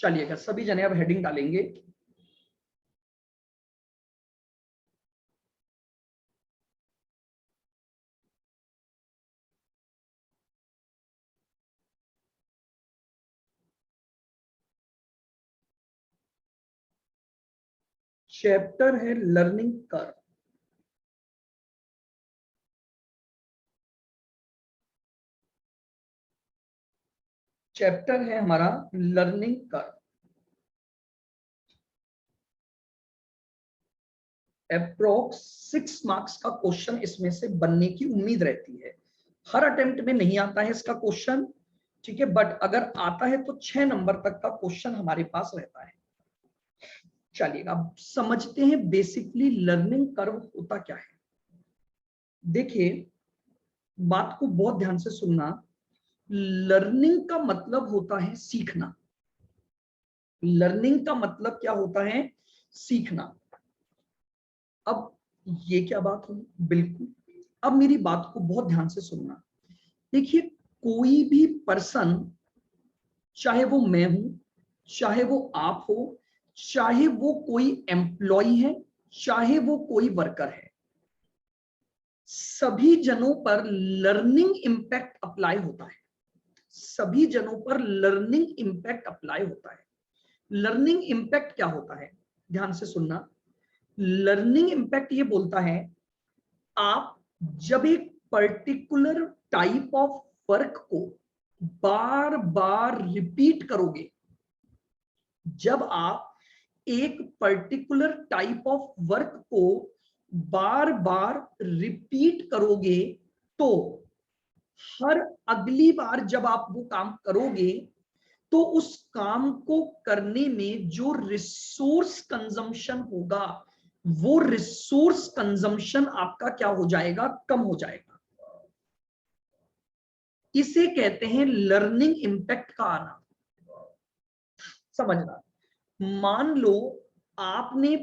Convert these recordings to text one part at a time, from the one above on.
चलिएगा, सभी जने अब हेडिंग डालेंगे। चैप्टर है लर्निंग कर्व। चैप्टर है हमारा लर्निंग कर्व। अप्रोक्स 6 मार्क्स का क्वेश्चन इसमें से बनने की उम्मीद रहती है। हर अटेम्प्ट में नहीं आता है इसका क्वेश्चन, ठीक है, बट अगर आता है तो 6 नंबर तक का क्वेश्चन हमारे पास रहता है। चलिएगा, अब समझते हैं बेसिकली लर्निंग कर्व होता क्या है। देखिए, बात को बहुत ध्यान से सुनना। लर्निंग का मतलब होता है सीखना। लर्निंग का मतलब क्या होता है? सीखना। अब ये क्या बात हुई? बिल्कुल, अब मेरी बात को बहुत ध्यान से सुनना। देखिए, कोई भी पर्सन, चाहे वो मैं हूं, चाहे वो आप हो, चाहे वो कोई एम्प्लॉय है, चाहे वो कोई वर्कर है, सभी जनों पर लर्निंग इंपैक्ट अप्लाई होता है। सभी जनों पर लर्निंग इंपैक्ट अप्लाई होता है। लर्निंग इंपैक्ट क्या होता है? ध्यान से सुनना। लर्निंग इंपैक्ट ये बोलता है, आप जब एक पर्टिकुलर टाइप ऑफ वर्क को बार बार रिपीट करोगे, जब आप एक पर्टिकुलर टाइप ऑफ वर्क को बार बार रिपीट करोगे, तो हर अगली बार जब आप वो काम करोगे तो उस काम को करने में जो रिसोर्स कंजम्पशन होगा, वो रिसोर्स कंजम्पशन आपका क्या हो जाएगा? कम हो जाएगा। इसे कहते हैं लर्निंग इंपैक्ट का आना। समझना, मान लो आपने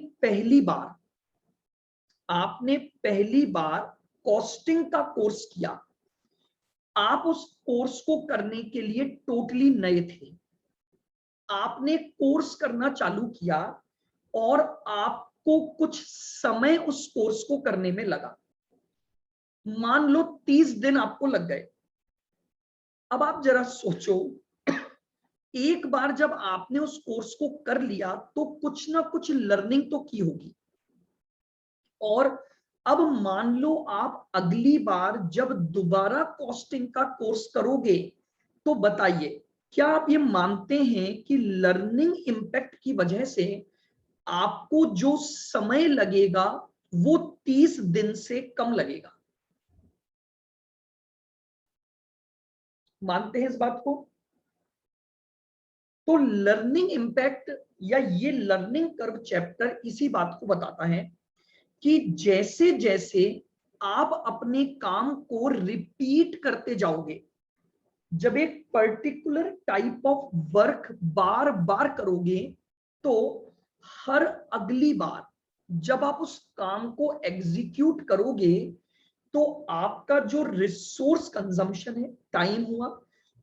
पहली बार कॉस्टिंग का कोर्स किया। आप उस कोर्स को करने के लिए टोटली नए थे। आपने कोर्स करना चालू किया और आपको कुछ समय उस कोर्स को करने में लगा। मान लो 30 दिन आपको लग गए। अब आप जरा सोचो, एक बार जब आपने उस कोर्स को कर लिया तो कुछ ना कुछ लर्निंग तो की होगी। और अब मान लो आप अगली बार जब दोबारा कॉस्टिंग का कोर्स करोगे, तो बताइए, क्या आप ये मानते हैं कि लर्निंग इंपैक्ट की वजह से आपको जो समय लगेगा वो 30 दिन से कम लगेगा? मानते हैं इस बात को? तो लर्निंग इंपैक्ट या ये लर्निंग कर्व चैप्टर इसी बात को बताता है कि जैसे जैसे आप अपने काम को रिपीट करते जाओगे, जब एक पर्टिकुलर टाइप ऑफ वर्क बार बार करोगे, तो हर अगली बार जब आप उस काम को एग्जीक्यूट करोगे, तो आपका जो रिसोर्स कंजम्पशन है, टाइम हुआ,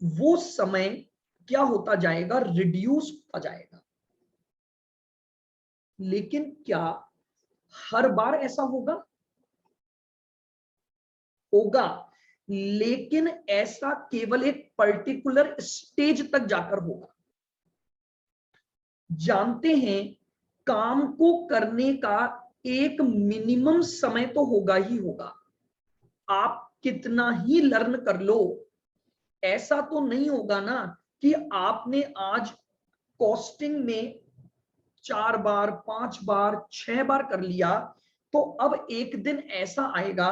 वो समय क्या होता जाएगा? रिड्यूस होता जाएगा। लेकिन क्या हर बार ऐसा होगा? होगा, लेकिन ऐसा केवल एक पर्टिकुलर स्टेज तक जाकर होगा। जानते हैं, काम को करने का एक मिनिमम समय तो होगा ही होगा। आप कितना ही लर्न कर लो, ऐसा तो नहीं होगा ना कि आपने आज कॉस्टिंग में 4 बार, 5 बार, 6 बार कर लिया, तो अब एक दिन ऐसा आएगा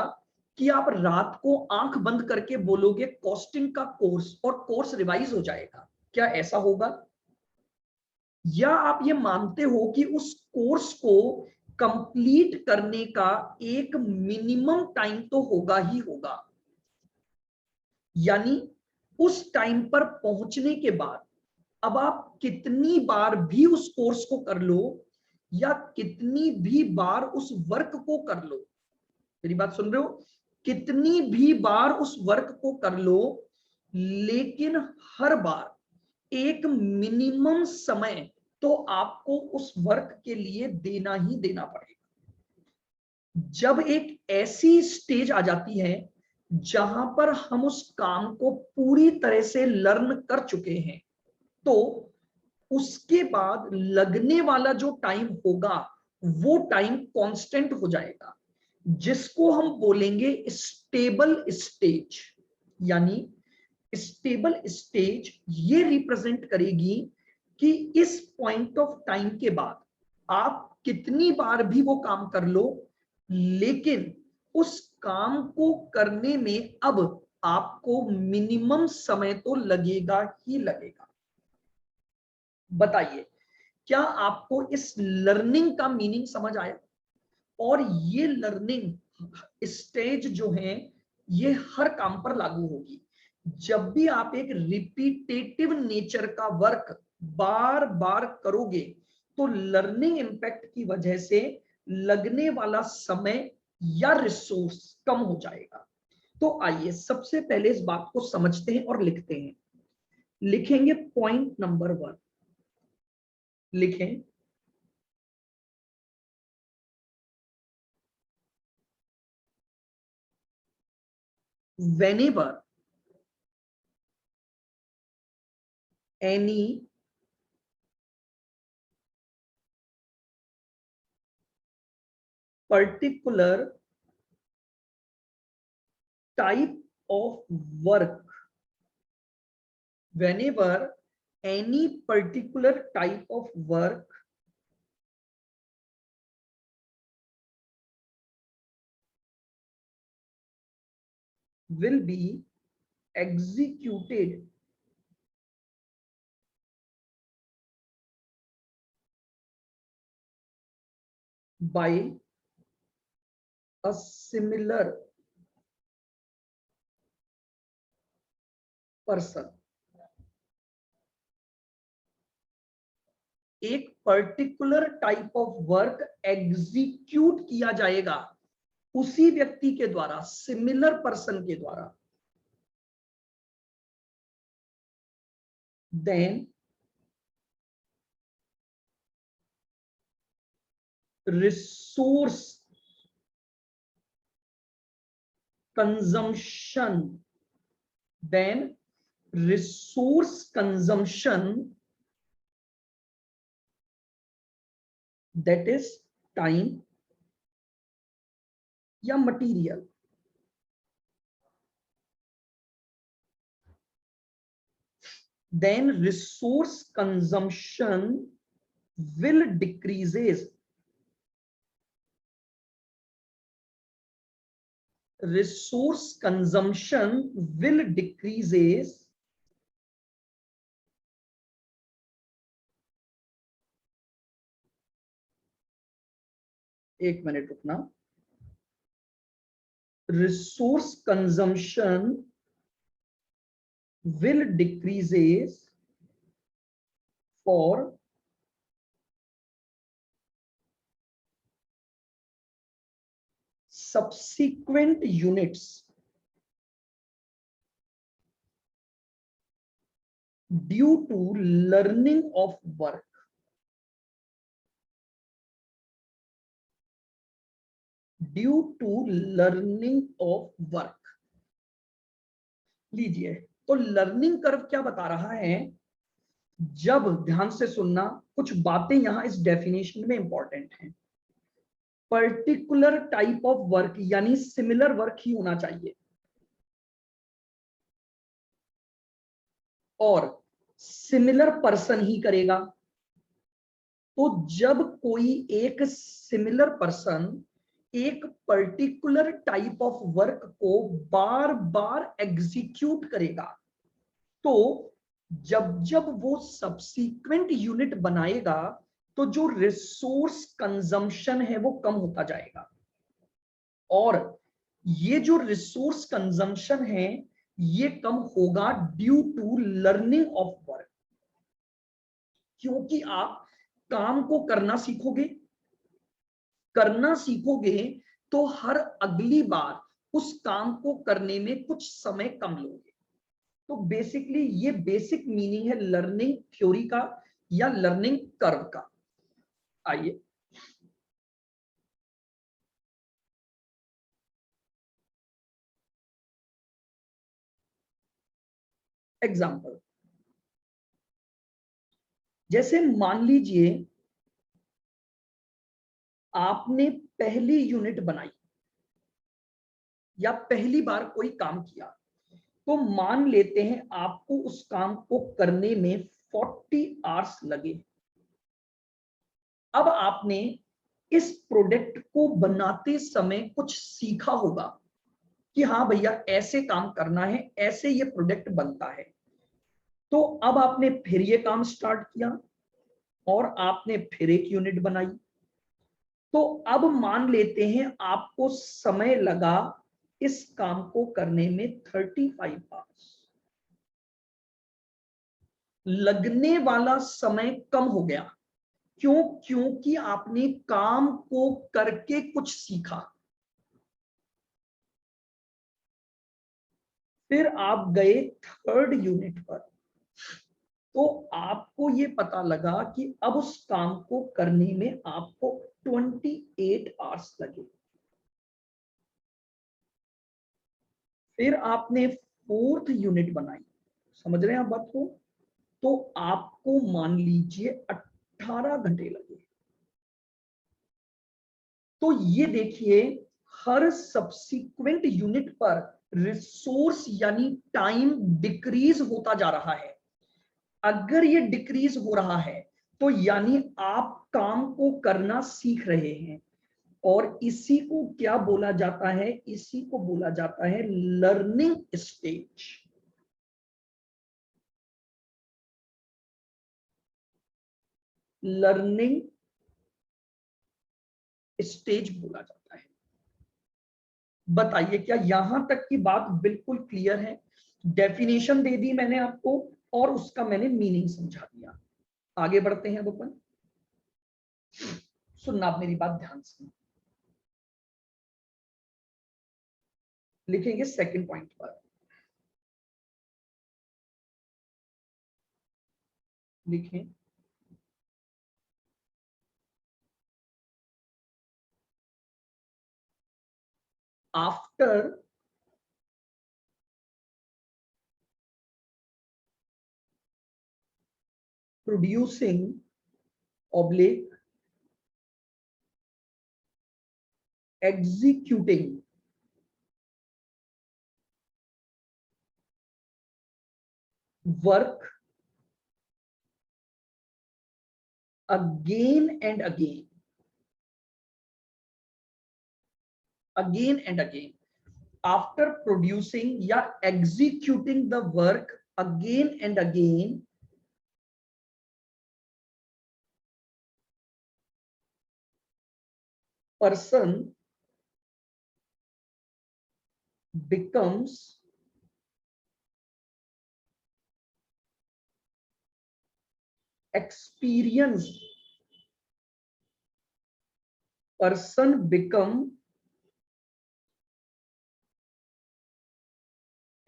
कि आप रात को आंख बंद करके बोलोगे कॉस्टिंग का कोर्स, और कोर्स रिवाइज हो जाएगा। क्या ऐसा होगा? या आप ये मानते हो कि उस कोर्स को कंप्लीट करने का एक मिनिमम टाइम तो होगा ही होगा? यानी उस टाइम पर पहुंचने के बाद अब आप कितनी बार भी उस कोर्स को कर लो या कितनी भी बार उस वर्क को कर लो, मेरी बात सुन रहे हो, कितनी भी बार उस वर्क को कर लो, लेकिन हर बार एक मिनिमम समय तो आपको उस वर्क के लिए देना ही देना पड़ेगा। जब एक ऐसी स्टेज आ जाती है जहां पर हम उस काम को पूरी तरह से लर्न कर चुके हैं, तो उसके बाद लगने वाला जो टाइम होगा वो टाइम कांस्टेंट हो जाएगा, जिसको हम बोलेंगे स्टेबल स्टेज। यानी स्टेबल स्टेज ये रिप्रेजेंट करेगी कि इस पॉइंट ऑफ टाइम के बाद आप कितनी बार भी वो काम कर लो, लेकिन उस काम को करने में अब आपको मिनिमम समय तो लगेगा ही लगेगा। बताइए, क्या आपको इस लर्निंग का मीनिंग समझ आया? और ये लर्निंग स्टेज जो है ये हर काम पर लागू होगी। जब भी आप एक रिपीटेटिव नेचर का वर्क बार बार करोगे तो लर्निंग इंपैक्ट की वजह से लगने वाला समय या रिसोर्स कम हो जाएगा। तो आइए सबसे पहले इस बात को समझते हैं और लिखते हैं। लिखेंगे पॉइंट नंबर 1, लिखें whenever any particular type of work, whenever any particular type of work will be executed by a similar person, एक particular type of work execute किया जाएगा उसी व्यक्ति के द्वारा, सिमिलर पर्सन के द्वारा, then resource consumption, then resource consumption, that is time या material, then resource consumption will decreases, resource consumption will decreases एक मिनट रुकना, resource consumption will decreases for subsequent units due to learning of work, due to learning of work. लीजिए, तो learning curve क्या बता रहा है? जब, ध्यान से सुनना, कुछ बातें यहां इस डेफिनेशन में इंपॉर्टेंट हैं। पर्टिकुलर टाइप ऑफ वर्क यानी सिमिलर वर्क ही होना चाहिए, और सिमिलर पर्सन ही करेगा। तो जब कोई एक सिमिलर पर्सन एक पर्टिकुलर टाइप ऑफ वर्क को बार बार एग्जीक्यूट करेगा, तो जब जब वो सब्सीक्वेंट यूनिट बनाएगा तो जो रिसोर्स कंजम्पशन है वो कम होता जाएगा। और ये जो रिसोर्स कंजम्पशन है ये कम होगा due to learning of work, क्योंकि आप काम को करना सीखोगे तो हर अगली बार उस काम को करने में कुछ समय कम लोगे। तो बेसिकली ये बेसिक मीनिंग है लर्निंग थ्योरी का या लर्निंग कर्व का। आइए एग्जाम्पल, जैसे मान लीजिए आपने पहली यूनिट बनाई या पहली बार कोई काम किया, तो मान लेते हैं आपको उस काम को करने में 40 आवर्स लगे। अब आपने इस प्रोडक्ट को बनाते समय कुछ सीखा होगा कि हाँ भैया ऐसे काम करना है, ऐसे ये प्रोडक्ट बनता है। तो अब आपने फिर ये काम स्टार्ट किया और आपने फिर एक यूनिट बनाई। तो अब मान लेते हैं आपको समय लगा इस काम को करने में 35 आवर्स। लगने वाला समय कम हो गया, क्यों? क्योंकि आपने काम को करके कुछ सीखा। फिर आप गए थर्ड यूनिट पर, तो आपको ये पता लगा कि अब उस काम को करने में आपको 28 आवर्स लगे। फिर आपने फोर्थ यूनिट बनाई, समझ रहे हैं आप बात को? तो आपको मान लीजिए 18 घंटे लगे। तो ये देखिए हर सब्सिक्वेंट यूनिट पर रिसोर्स यानी टाइम डिक्रीज होता जा रहा है। अगर ये डिक्रीज हो रहा है तो यानी आप काम को करना सीख रहे हैं, और इसी को क्या बोला जाता है? इसी को बोला जाता है लर्निंग स्टेज। लर्निंग स्टेज बोला जाता है। बताइए क्या यहां तक की बात बिल्कुल क्लियर है? डेफिनेशन दे दी मैंने आपको और उसका मैंने मीनिंग समझा दिया। आगे बढ़ते हैं अब अपन। सुनना आप मेरी बात ध्यान से, लिखेंगे सेकंड पॉइंट पर। लिखें after producing oblique executing work again and again, again and again, after producing या executing the work again and again, person becomes experienced, person become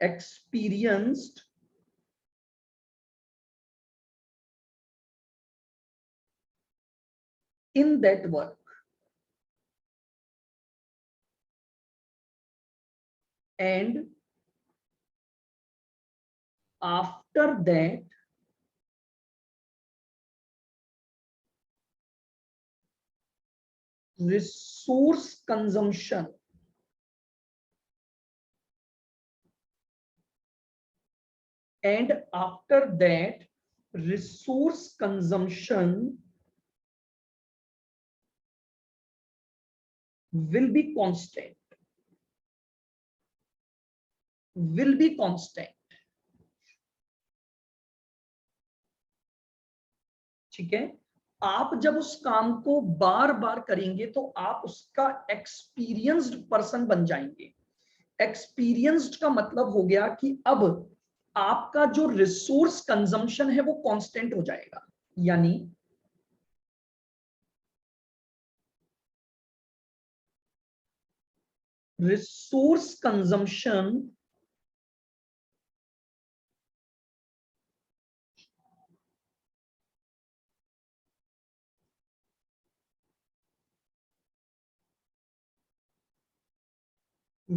experienced in that work, and after that resource consumption and after that resource consumption will be constant, will be constant। ठीक है, आप जब उस काम को बार बार करेंगे तो आप उसका एक्सपीरियंस्ड पर्सन बन जाएंगे। एक्सपीरियंस्ड का मतलब हो गया कि अब आपका जो रिसोर्स कंजम्पशन है वो कांस्टेंट हो जाएगा। यानी resource consumption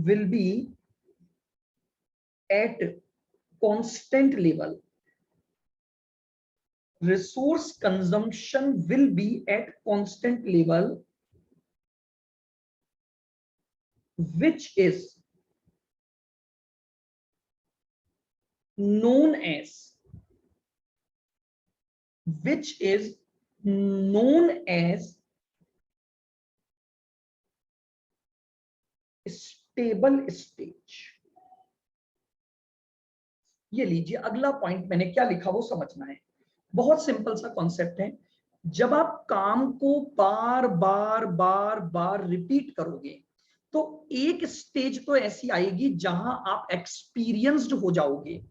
will be at constant level. Resource consumption will be at constant level, which is known as stable stage. ये लीजिए, अगला पॉइंट मैंने क्या लिखा वो समझना है। बहुत सिंपल सा कॉन्सेप्ट है। जब आप काम को बार बार बार बार रिपीट करोगे तो एक स्टेज तो ऐसी आएगी जहां आप एक्सपीरियंस्ड हो जाओगे,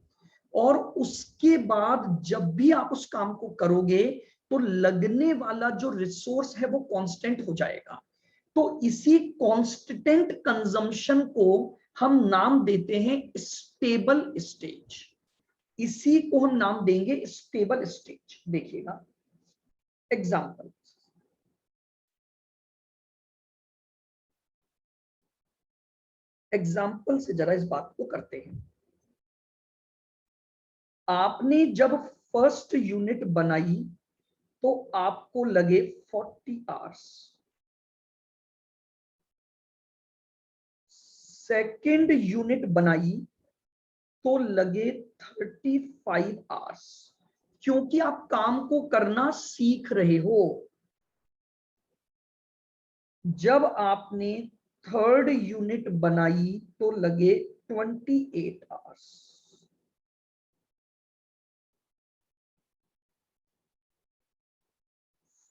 और उसके बाद जब भी आप उस काम को करोगे तो लगने वाला जो रिसोर्स है वो कांस्टेंट हो जाएगा। तो इसी कांस्टेंट कंजम्पशन को हम नाम देते हैं स्टेबल स्टेज। इसी को हम नाम देंगे स्टेबल स्टेज। देखिएगा एग्जाम्पल, एग्जाम्पल से जरा इस बात को करते हैं। आपने जब फर्स्ट यूनिट बनाई तो आपको लगे 40 आवर्स, सेकेंड यूनिट बनाई तो लगे 35 आवर्स, क्योंकि आप काम को करना सीख रहे हो। जब आपने थर्ड यूनिट बनाई तो लगे 28 आवर्स,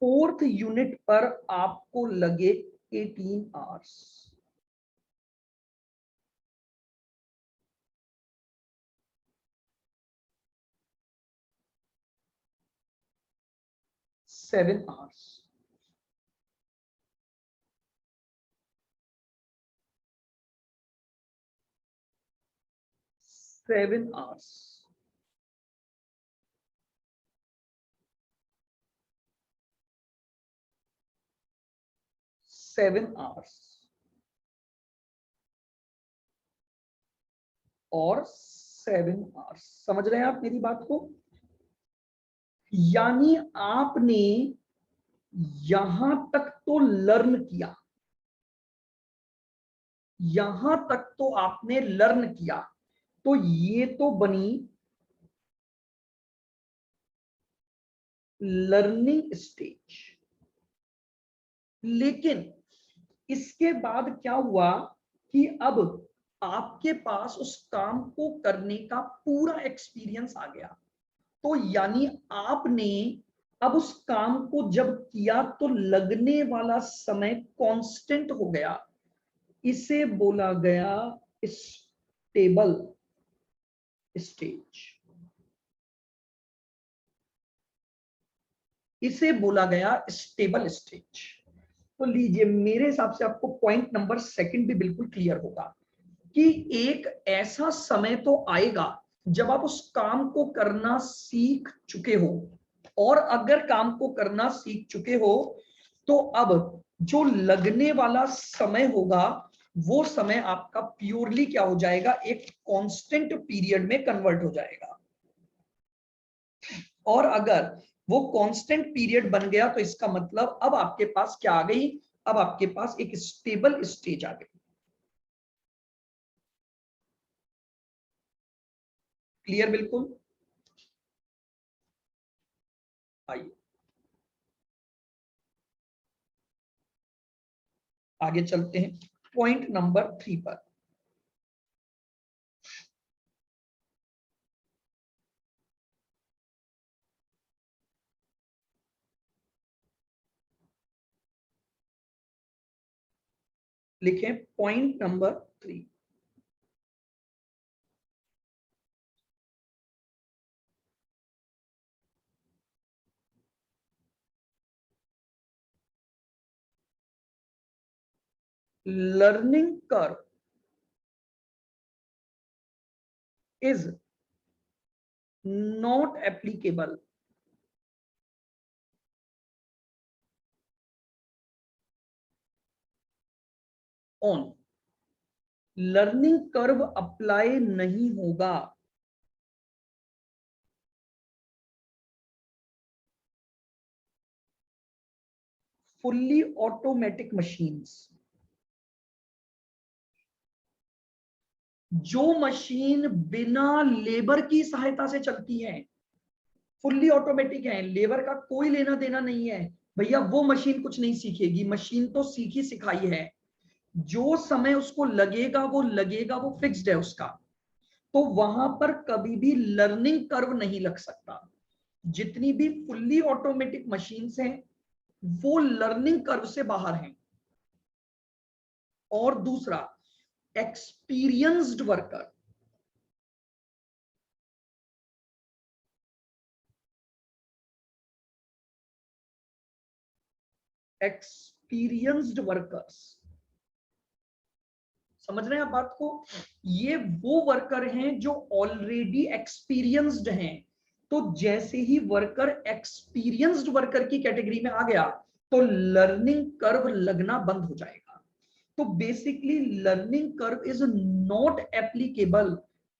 फोर्थ यूनिट पर आपको लगे 18 hours, seven hours, seven hours, seven hours और 7 आवर्स। समझ रहे हैं आप मेरी बात को? यानी आपने यहां तक तो लर्न किया, यहां तक तो आपने लर्न किया, तो ये तो बनी लर्निंग स्टेज। लेकिन इसके बाद क्या हुआ कि अब आपके पास उस काम को करने का पूरा एक्सपीरियंस आ गया। तो यानी आपने अब उस काम को जब किया तो लगने वाला समय कांस्टेंट हो गया। इसे बोला गया स्टेबल स्टेज। इसे बोला गया स्टेबल स्टेज। तो लीजिए, मेरे हिसाब से आपको पॉइंट नंबर सेकंड भी बिल्कुल क्लियर होगा कि एक ऐसा समय तो आएगा जब आप उस काम को करना सीख चुके हो, और अगर काम को करना सीख चुके हो तो अब जो लगने वाला समय होगा वो समय आपका प्योरली क्या हो जाएगा, एक कांस्टेंट पीरियड में कन्वर्ट हो जाएगा। और अगर वो कांस्टेंट पीरियड बन गया तो इसका मतलब अब आपके पास क्या आ गई, अब आपके पास एक स्टेबल स्टेज आ गई। क्लियर बिल्कुल? आइए आगे चलते हैं पॉइंट नंबर 3 पर। लिखें point number 3। Learning curve is not applicable on learning curve apply नहीं होगा। फुल्ली ऑटोमेटिक मशीन्स, जो मशीन बिना लेबर की सहायता से चलती है, फुल्ली ऑटोमेटिक है, लेबर का कोई लेना देना नहीं है भैया, वो मशीन कुछ नहीं सीखेगी। मशीन तो सीखी सिखाई है, जो समय उसको लगेगा वो लगेगा, वो फिक्स्ड है उसका। तो वहां पर कभी भी लर्निंग कर्व नहीं लग सकता। जितनी भी फुल्ली ऑटोमेटिक मशीन्स हैं वो लर्निंग कर्व से बाहर हैं। और दूसरा, एक्सपीरियंस्ड वर्कर, एक्सपीरियंस्ड वर्कर्स, समझ रहे हैं आप बात को? ये वो वर्कर हैं जो ऑलरेडी एक्सपीरियंस्ड हैं। तो जैसे ही वर्कर एक्सपीरियंस्ड वर्कर की कैटेगरी में आ गया तो लर्निंग कर्व लगना बंद हो जाएगा। तो basically learning curve is not applicable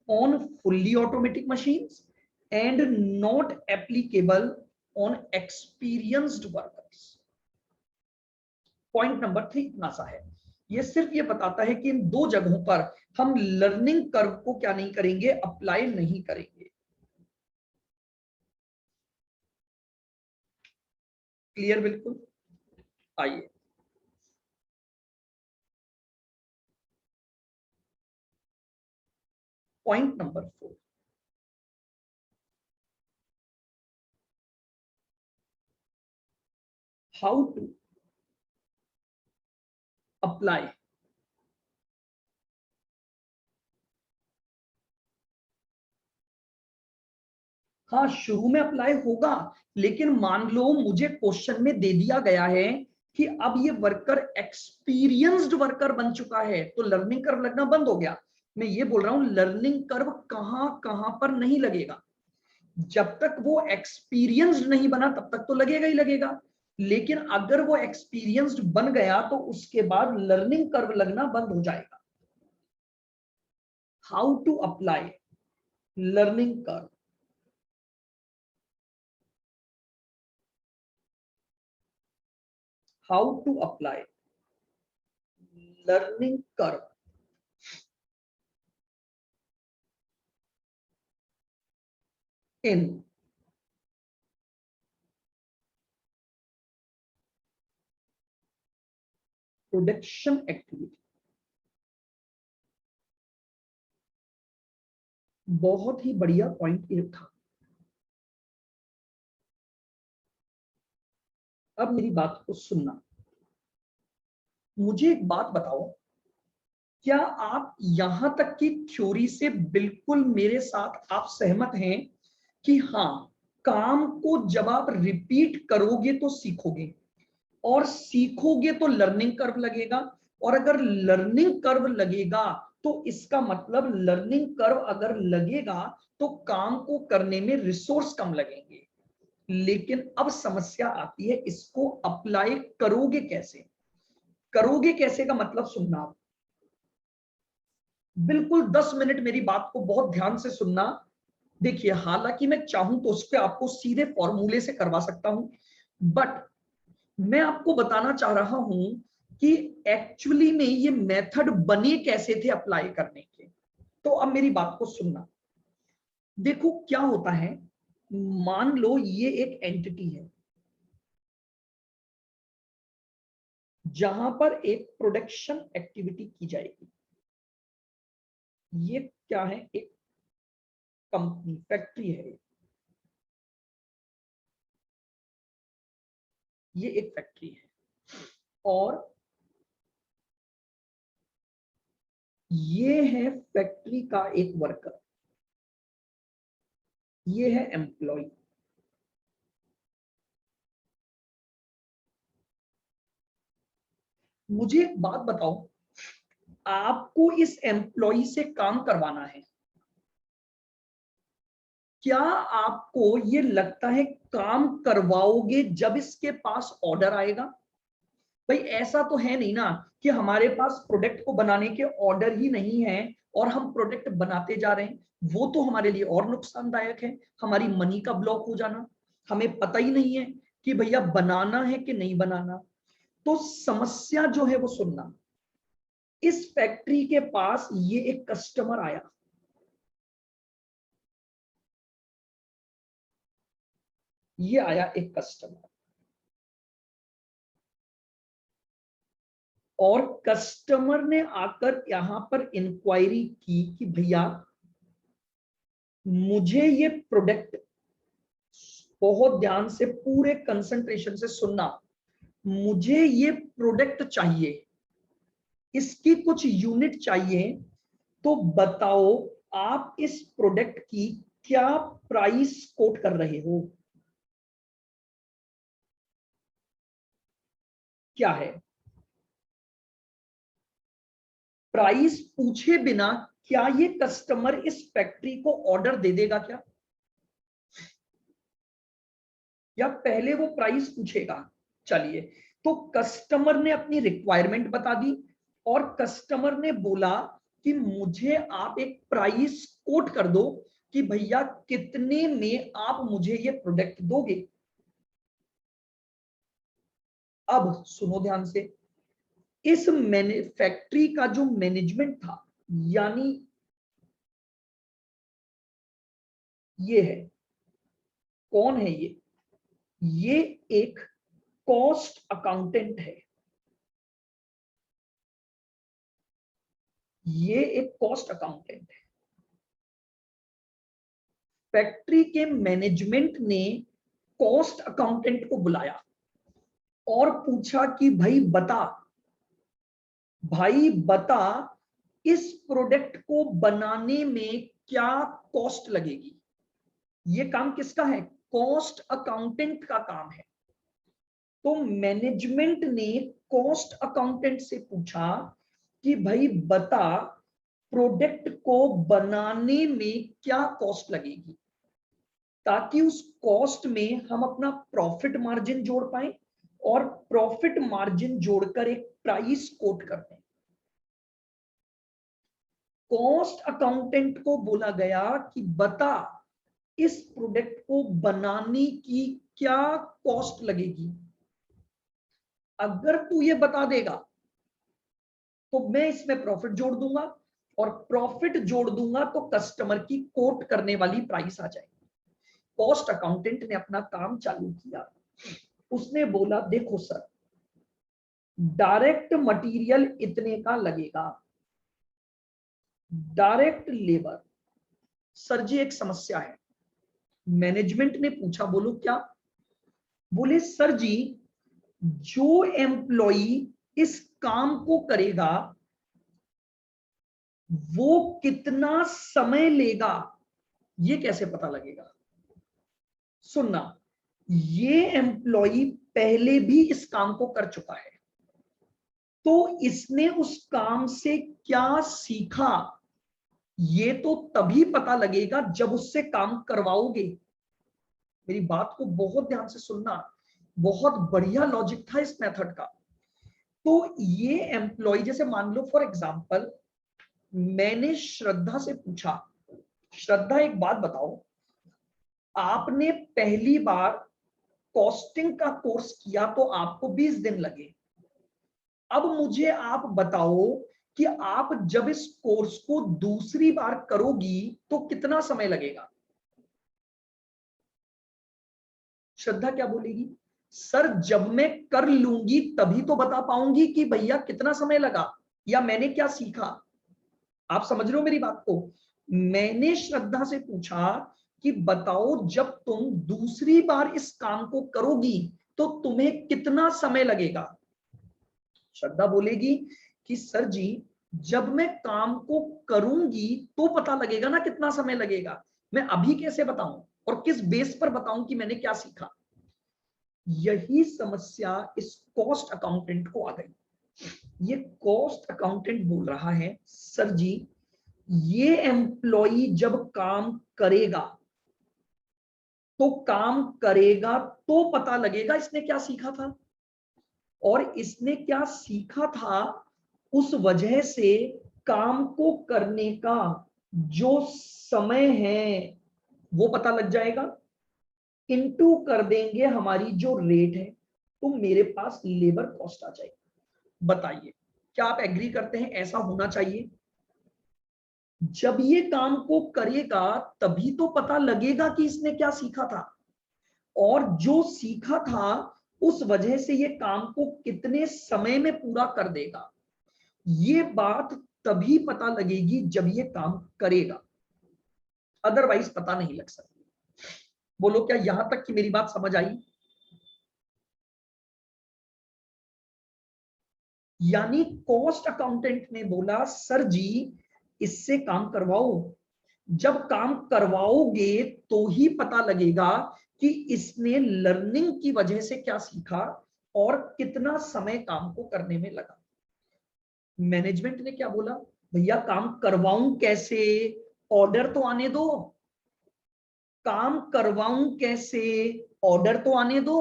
on fully automatic machines and not applicable on experienced workers. Point number 3 इतना सा है। ये सिर्फ ये बताता है कि इन दो जगहों पर हम लर्निंग कर्व को क्या नहीं करेंगे, अप्लाई नहीं करेंगे। क्लियर बिल्कुल? आइए, point number 4, how to apply. हाँ, शुरू में अप्लाई होगा, लेकिन मान लो मुझे क्वेश्चन में दे दिया गया है कि अब ये वर्कर एक्सपीरियंस्ड वर्कर बन चुका है, तो लर्निंग कर्व लगना बंद हो गया। मैं ये बोल रहा हूं लर्निंग कर्व कहां कहां पर नहीं लगेगा। जब तक वो एक्सपीरियंस्ड नहीं बना तब तक तो लगेगा ही लगेगा, लेकिन अगर वो एक्सपीरियंस्ड बन गया तो उसके बाद लर्निंग कर्व लगना बंद हो जाएगा। How to apply learning curve. How to apply learning curve in production activity. बहुत ही बढ़िया पॉइंट ये था। अब मेरी बात को सुनना, मुझे एक बात बताओ, क्या आप यहां तक की थ्योरी से बिल्कुल मेरे साथ आप सहमत हैं कि हाँ, काम को जब आप रिपीट करोगे तो सीखोगे, और सीखोगे तो लर्निंग कर्व लगेगा, और अगर लर्निंग कर्व लगेगा तो इसका मतलब लर्निंग कर्व अगर लगेगा तो काम को करने में रिसोर्स कम लगेंगे। लेकिन अब समस्या आती है, इसको अप्लाई करोगे कैसे? करोगे कैसे का मतलब सुनना आप, बिल्कुल 10 मिनट मेरी बात को बहुत ध्यान से सुनना। देखिए, हालांकि मैं चाहूं तो उस पर आपको सीधे फॉर्मूले से करवा सकता हूं, बट मैं आपको बताना चाह रहा हूं कि एक्चुअली में ये मेथड बने कैसे थे अप्लाई करने के। तो अब मेरी बात को सुनना। देखो क्या होता है, मान लो ये एक एंटिटी है जहां पर एक प्रोडक्शन एक्टिविटी की जाएगी। ये क्या है? एक कंपनी, फैक्ट्री है। ये एक फैक्ट्री है, और ये है फैक्ट्री का एक वर्कर, ये है एम्प्लॉय। मुझे एक बात बताओ, आपको इस एम्प्लॉय से काम करवाना है, क्या आपको ये लगता है काम करवाओगे जब इसके पास ऑर्डर आएगा? भाई ऐसा तो है नहीं ना कि हमारे पास प्रोडक्ट को बनाने के ऑर्डर ही नहीं है और हम प्रोडक्ट बनाते जा रहे हैं। वो तो हमारे लिए और नुकसानदायक है, हमारी मनी का ब्लॉक हो जाना। हमें पता ही नहीं है कि भैया बनाना है कि नहीं बनाना। तो समस्या जो है वो सुनना, इस फैक्ट्री के पास ये एक कस्टमर आया, ये आया एक कस्टमर, और कस्टमर ने आकर यहां पर इंक्वायरी की कि भैया मुझे ये प्रोडक्ट, बहुत ध्यान से पूरे कंसंट्रेशन से सुनना, मुझे ये प्रोडक्ट चाहिए, इसकी कुछ यूनिट चाहिए, तो बताओ आप इस प्रोडक्ट की क्या प्राइस कोट कर रहे हो, क्या है। प्राइस पूछे बिना क्या ये कस्टमर इस फैक्ट्री को ऑर्डर दे देगा क्या, या पहले वो प्राइस पूछेगा। चलिए, तो कस्टमर ने अपनी रिक्वायरमेंट बता दी और कस्टमर ने बोला कि मुझे आप एक प्राइस कोट कर दो कि भैया कितने में आप मुझे ये प्रोडक्ट दोगे। अब सुनो ध्यान से, इस फैक्ट्री का जो मैनेजमेंट था, यानी ये है, कौन है ये एक कॉस्ट अकाउंटेंट है, ये एक कॉस्ट अकाउंटेंट है। फैक्ट्री के मैनेजमेंट ने कॉस्ट अकाउंटेंट को बुलाया और पूछा कि भाई बता इस प्रोडक्ट को बनाने में क्या कॉस्ट लगेगी। ये काम किसका है, कॉस्ट अकाउंटेंट का काम है। तो मैनेजमेंट ने कॉस्ट अकाउंटेंट से पूछा कि भाई बता प्रोडक्ट को बनाने में क्या कॉस्ट लगेगी, ताकि उस कॉस्ट में हम अपना प्रॉफिट मार्जिन जोड़ पाए और प्रॉफिट मार्जिन जोड़कर एक प्राइस कोट कर दें। कॉस्ट अकाउंटेंट को बोला गया कि बता इस प्रोडक्ट को बनाने की क्या कॉस्ट लगेगी, अगर तू ये बता देगा तो मैं इसमें प्रॉफिट जोड़ दूंगा, और प्रॉफिट जोड़ दूंगा तो कस्टमर की कोट करने वाली प्राइस आ जाएगी। कॉस्ट अकाउंटेंट ने अपना काम चालू किया। उसने बोला देखो सर, डायरेक्ट मटेरियल इतने का लगेगा, डायरेक्ट लेबर। सर जी एक समस्या है। मैनेजमेंट ने पूछा, बोलो क्या। बोले सर जी, जो एम्प्लॉई इस काम को करेगा वो कितना समय लेगा, ये कैसे पता लगेगा। सुनना, ये एम्प्लॉई पहले भी इस काम को कर चुका है, तो इसने उस काम से क्या सीखा ये तो तभी पता लगेगा जब उससे काम करवाओगे। मेरी बात को बहुत ध्यान से सुनना, बहुत बढ़िया लॉजिक था इस मेथड का। तो ये एम्प्लॉय, जैसे मान लो फॉर एग्जांपल मैंने श्रद्धा से पूछा, श्रद्धा एक बात बताओ, आपने पहली बार कॉस्टिंग का कोर्स किया तो आपको 20 दिन लगे, अब मुझे आप बताओ कि आप जब इस कोर्स को दूसरी बार करोगी तो कितना समय लगेगा। श्रद्धा क्या बोलेगी, सर जब मैं कर लूंगी तभी तो बता पाऊंगी कि भैया कितना समय लगा या मैंने क्या सीखा। आप समझ रहे हो मेरी बात को। मैंने श्रद्धा से पूछा कि बताओ जब तुम दूसरी बार इस काम को करोगी तो तुम्हें कितना समय लगेगा। श्रद्धा बोलेगी कि सर जी जब मैं काम को करूंगी तो पता लगेगा ना कितना समय लगेगा, मैं अभी कैसे बताऊं और किस बेस पर बताऊं कि मैंने क्या सीखा। यही समस्या इस कॉस्ट अकाउंटेंट को आ गई। ये कॉस्ट अकाउंटेंट बोल रहा है सर जी ये एम्प्लॉई जब काम करेगा तो पता लगेगा इसने क्या सीखा था। और इसने क्या सीखा था, उस वजह से काम को करने का जो समय है वो पता लग जाएगा, इनटू कर देंगे हमारी जो रेट है, तो मेरे पास लेबर कॉस्ट आ जाएगी। बताइए क्या आप एग्री करते हैं ऐसा होना चाहिए? जब ये काम को करेगा तभी तो पता लगेगा कि इसने क्या सीखा था, और जो सीखा था उस वजह से ये काम को कितने समय में पूरा कर देगा, ये बात तभी पता लगेगी जब ये काम करेगा, अदरवाइज पता नहीं लग सकती। बोलो क्या यहां तक की मेरी बात समझ आई? यानी कॉस्ट अकाउंटेंट ने बोला सर जी इससे काम करवाओ, जब काम करवाओगे तो ही पता लगेगा कि इसने लर्निंग की वजह से क्या सीखा और कितना समय काम को करने में लगा। मैनेजमेंट ने क्या बोला, भैया काम करवाऊं कैसे, ऑर्डर तो आने दो, काम करवाऊं कैसे, ऑर्डर तो आने दो,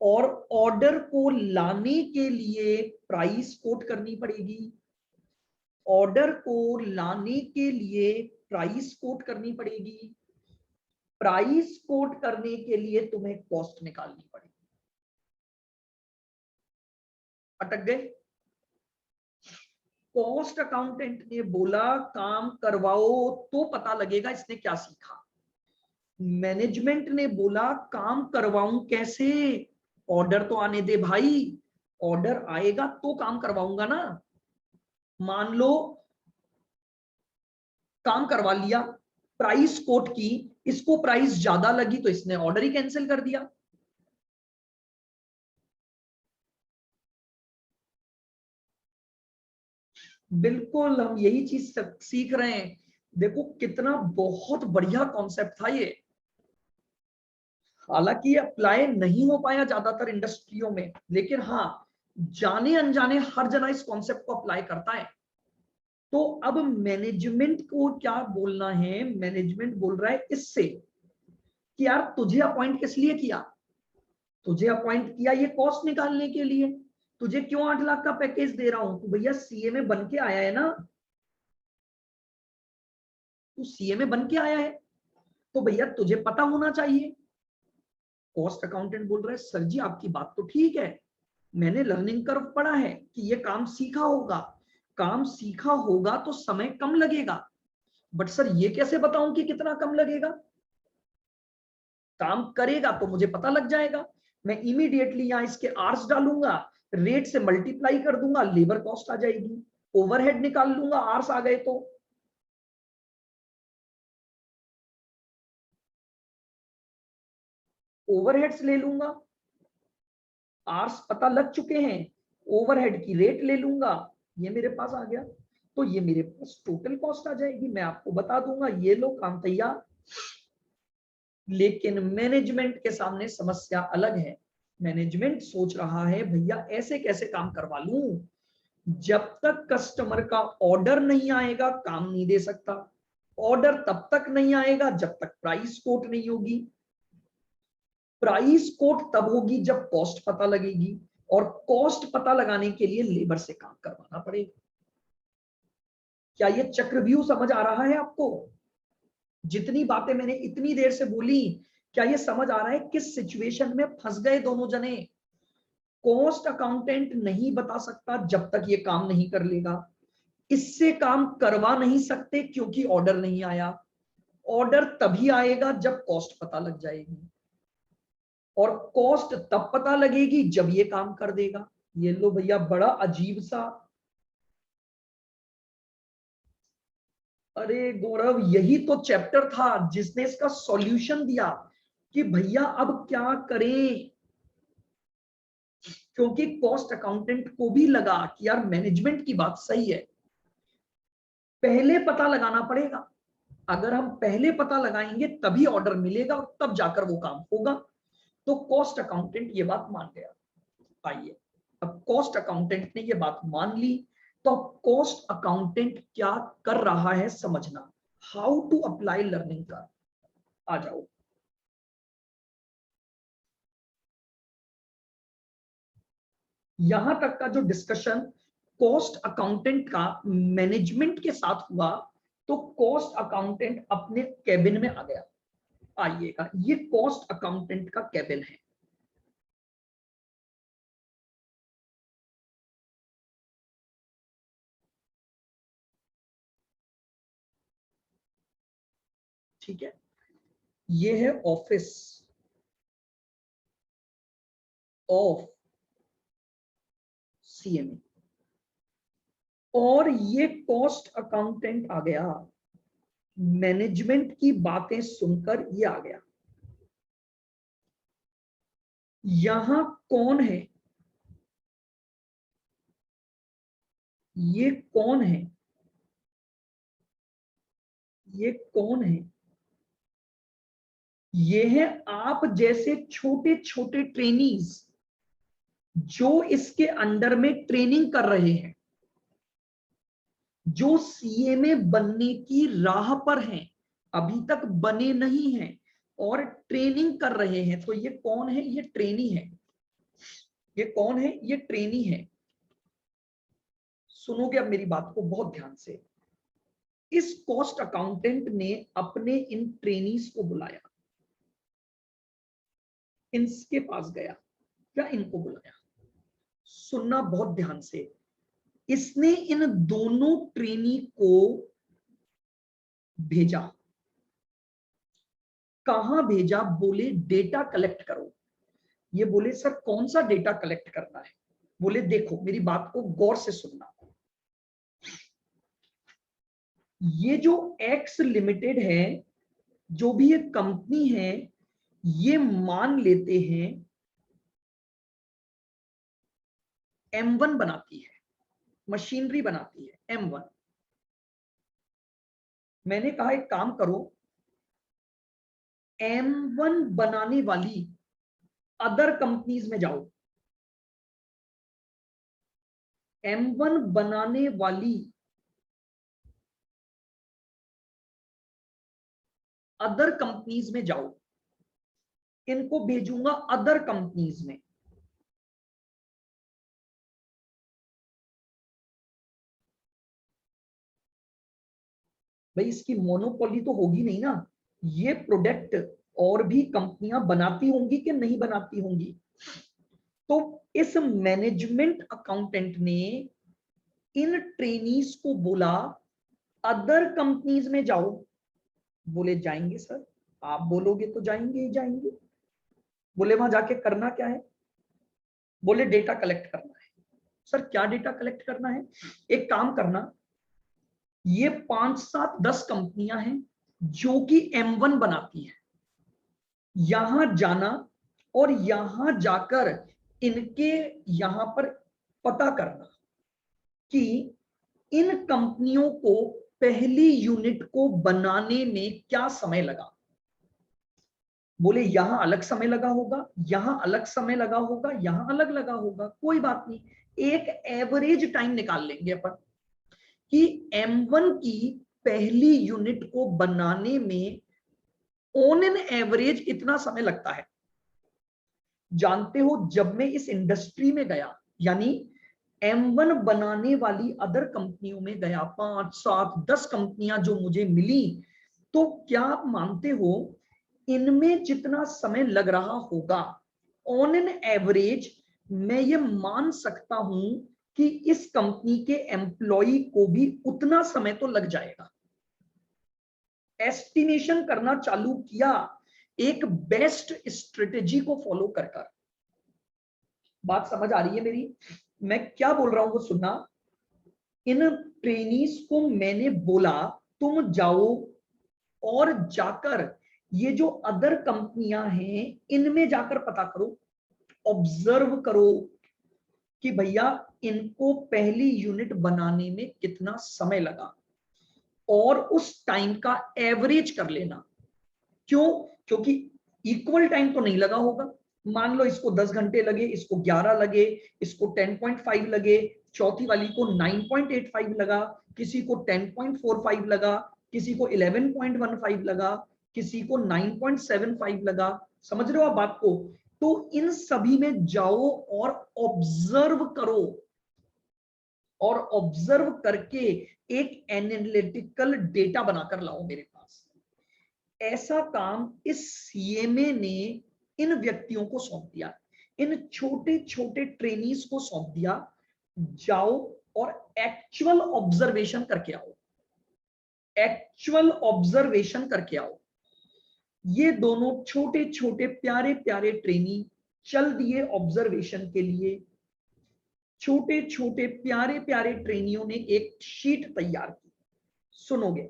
और ऑर्डर को लाने के लिए प्राइस कोट करनी पड़ेगी, ऑर्डर को लाने के लिए प्राइस कोट करनी पड़ेगी, प्राइस कोट करने के लिए तुम्हें कॉस्ट निकालनी पड़ेगी। अटक गए? कॉस्ट अकाउंटेंट ने बोला काम करवाओ तो पता लगेगा इसने क्या सीखा, मैनेजमेंट ने बोला काम करवाऊं कैसे, ऑर्डर तो आने दे भाई, ऑर्डर आएगा तो काम करवाऊंगा ना। मान लो काम करवा लिया, प्राइस कोट की, इसको प्राइस ज्यादा लगी तो इसने ऑर्डर ही कैंसिल कर दिया। बिल्कुल हम यही चीज सीख रहे हैं। देखो कितना बहुत बढ़िया कॉन्सेप्ट था ये, हालांकि ये अप्लाई नहीं हो पाया ज्यादातर इंडस्ट्रियों में, लेकिन हाँ जाने अनजाने हर जना इस कॉन्सेप्ट को अप्लाई करता है। तो अब मैनेजमेंट को क्या बोलना है, मैनेजमेंट बोल रहा है इससे कि यार तुझे अपॉइंट किस लिए किया, तुझे अपॉइंट किया ये कॉस्ट निकालने के लिए, तुझे क्यों 8 लाख का पैकेज दे रहा हूं, तू भैया सीए में बन के आया है ना, तू सीए में बन के आया है, तो भैया तुझे पता होना चाहिए। कॉस्ट अकाउंटेंट बोल रहा है सर जी आपकी बात तो ठीक है, मैंने लर्निंग कर्व पढ़ा है कि ये काम सीखा होगा, काम सीखा होगा तो समय कम लगेगा, बट सर ये कैसे बताऊं कि कितना कम लगेगा, काम करेगा तो मुझे पता लग जाएगा, मैं इमीडिएटली यहां इसके आर्स डालूंगा, रेट से मल्टीप्लाई कर दूंगा, लेबर कॉस्ट आ जाएगी, ओवरहेड निकाल लूंगा आर्स आ गए तो। ओवरहेड्स ले लूंगा, आर्स पता लग चुके हैं, ओवरहेड की रेट ले लूंगा, ये मेरे पास आ गया, तो ये मेरे पास टोटल कॉस्ट आ जाएगी, मैं आपको बता दूंगा ये लो काम तैयार। लेकिन मैनेजमेंट के सामने समस्या अलग है, मैनेजमेंट सोच रहा है भैया ऐसे कैसे काम करवा लूं, जब तक कस्टमर का ऑर्डर नहीं आएगा काम नहीं दे सकता, ऑर्डर तब तक नहीं आएगा जब तक प्राइस कोट नहीं होगी, प्राइस कोट तब होगी जब कॉस्ट पता लगेगी, और कॉस्ट पता लगाने के लिए लेबर से काम करवाना पड़ेगा। क्या ये चक्रव्यूह समझ आ रहा है आपको? जितनी बातें मैंने इतनी देर से बोली, क्या ये समझ आ रहा है किस सिचुएशन में फंस गए दोनों जने? कॉस्ट अकाउंटेंट नहीं बता सकता जब तक ये काम नहीं कर लेगा, इससे काम करवा नहीं सकते क्योंकि ऑर्डर नहीं आया, ऑर्डर तभी आएगा जब कॉस्ट पता लग जाएगी, और कॉस्ट तब पता लगेगी जब ये काम कर देगा। ये लो भैया बड़ा अजीब सा, अरे गौरव यही तो चैप्टर था जिसने इसका सॉल्यूशन दिया कि भैया अब क्या करें, क्योंकि कॉस्ट अकाउंटेंट को भी लगा कि यार मैनेजमेंट की बात सही है, पहले पता लगाना पड़ेगा, अगर हम पहले पता लगाएंगे तभी ऑर्डर मिलेगा और तब जाकर वो काम होगा। तो कॉस्ट अकाउंटेंट ये बात मान गया। आइए अब कॉस्ट अकाउंटेंट ने ये बात मान ली, तो कॉस्ट अकाउंटेंट क्या कर रहा है समझना, हाउ टू अप्लाई लर्निंग का। आ जाओ। यहां तक का जो डिस्कशन कॉस्ट अकाउंटेंट का मैनेजमेंट के साथ हुआ, तो कॉस्ट अकाउंटेंट अपने कैबिन में आ गया। आइएगा, ये कॉस्ट अकाउंटेंट का कैबिन है। ठीक है, ये है ऑफिस ऑफ सीएमए, और ये कॉस्ट अकाउंटेंट आ गया। मैनेजमेंट की बातें सुनकर ये आ गया। यहां कौन है? ये कौन है? ये कौन है? ये है आप जैसे छोटे छोटे ट्रेनीज जो इसके अंडर में ट्रेनिंग कर रहे हैं, जो सीएमए बनने की राह पर हैं, अभी तक बने नहीं हैं और ट्रेनिंग कर रहे हैं। तो ये कौन है? ये ट्रेनी है। ये कौन है? ये ट्रेनी है। सुनोगे अब मेरी बात को बहुत ध्यान से। इस कॉस्ट अकाउंटेंट ने अपने इन ट्रेनीज को बुलाया, इनके पास गया या इनको बुलाया। सुनना बहुत ध्यान से। इसने इन दोनों ट्रेनी को भेजा। कहां भेजा? बोले डेटा कलेक्ट करो। ये बोले सर कौन सा डेटा कलेक्ट करना है? बोले देखो मेरी बात को गौर से सुनना। ये जो एक्स लिमिटेड है, जो भी ये कंपनी है, ये मान लेते हैं M1 बनाती है, मशीनरी बनाती है M1। मैंने कहा एक काम करो, M1 बनाने वाली अदर कंपनीज में जाओ। M1 बनाने वाली अदर कंपनीज में जाओ। इनको भेजूंगा अदर कंपनीज में। भाई इसकी मोनोपोली तो होगी नहीं ना, ये प्रोडक्ट और भी कंपनियां बनाती होंगी कि नहीं बनाती होंगी। तो इस मैनेजमेंट अकाउंटेंट ने इन ट्रेनीज को बोला अदर कंपनीज में जाओ। बोले जाएंगे सर, आप बोलोगे तो जाएंगे ही जाएंगे। बोले वहां जाके करना क्या है? बोले डेटा कलेक्ट करना है। सर क्या डेटा कलेक्ट करना है? एक काम करना, ये 5, 7, 10 कंपनियां हैं जो कि M1 बनाती हैं। यहां जाना और यहां जाकर इनके यहां पर पता करना कि इन कंपनियों को पहली यूनिट को बनाने में क्या समय लगा। बोले यहां अलग समय लगा होगा, यहां अलग समय लगा होगा, यहां अलग लगा होगा, कोई बात नहीं, एक एवरेज टाइम निकाल लेंगे अपन कि M1 की पहली यूनिट को बनाने में ऑन एन एवरेज इतना समय लगता है। जानते हो जब मैं इस इंडस्ट्री में गया, यानी M1 बनाने वाली अदर कंपनियों में गया, 5, 7, 10 कंपनियां जो मुझे मिली, तो क्या आप मानते हो इनमें जितना समय लग रहा होगा ऑन एन एवरेज, मैं ये मान सकता हूं कि इस कंपनी के एम्प्लॉय को भी उतना समय तो लग जाएगा। एस्टिमेशन करना चालू किया एक बेस्ट स्ट्रेटेजी को फॉलो कर। बात समझ आ रही है मेरी? मैं क्या बोल रहा हूं वो सुनना। इन ट्रेनीज को मैंने बोला तुम जाओ और जाकर ये जो अदर कंपनियां हैं इनमें जाकर पता करो, ऑब्जर्व करो कि भैया इनको पहली यूनिट बनाने में कितना समय लगा और उस टाइम का एवरेज कर लेना। क्यों? क्योंकि इक्वल टाइम तो नहीं लगा होगा। मान लो इसको 10 घंटे लगे, इसको 11 लगे, इसको 10.5 लगे, चौथी वाली को 9.85 लगा, किसी को 10.45 लगा, किसी को 11.15 लगा, किसी को 9.75 लगा। समझ रहे हो आप बात को? तो इन सभी में जाओ और ऑब्जर्व करो, और ऑब्जर्व करके एक एनालिटिकल डेटा बनाकर लाओ मेरे पास। ऐसा काम इस सीएमए ने इन व्यक्तियों को सौंप दिया, इन छोटे छोटे ट्रेनीज को सौंप दिया, जाओ और एक्चुअल ऑब्जर्वेशन करके आओ, एक्चुअल ऑब्जर्वेशन करके आओ। ये दोनों छोटे छोटे प्यारे प्यारे ट्रेनी चल दिए ऑब्जर्वेशन के लिए। छोटे छोटे प्यारे प्यारे ट्रेनियों ने एक शीट तैयार की, सुनोगे।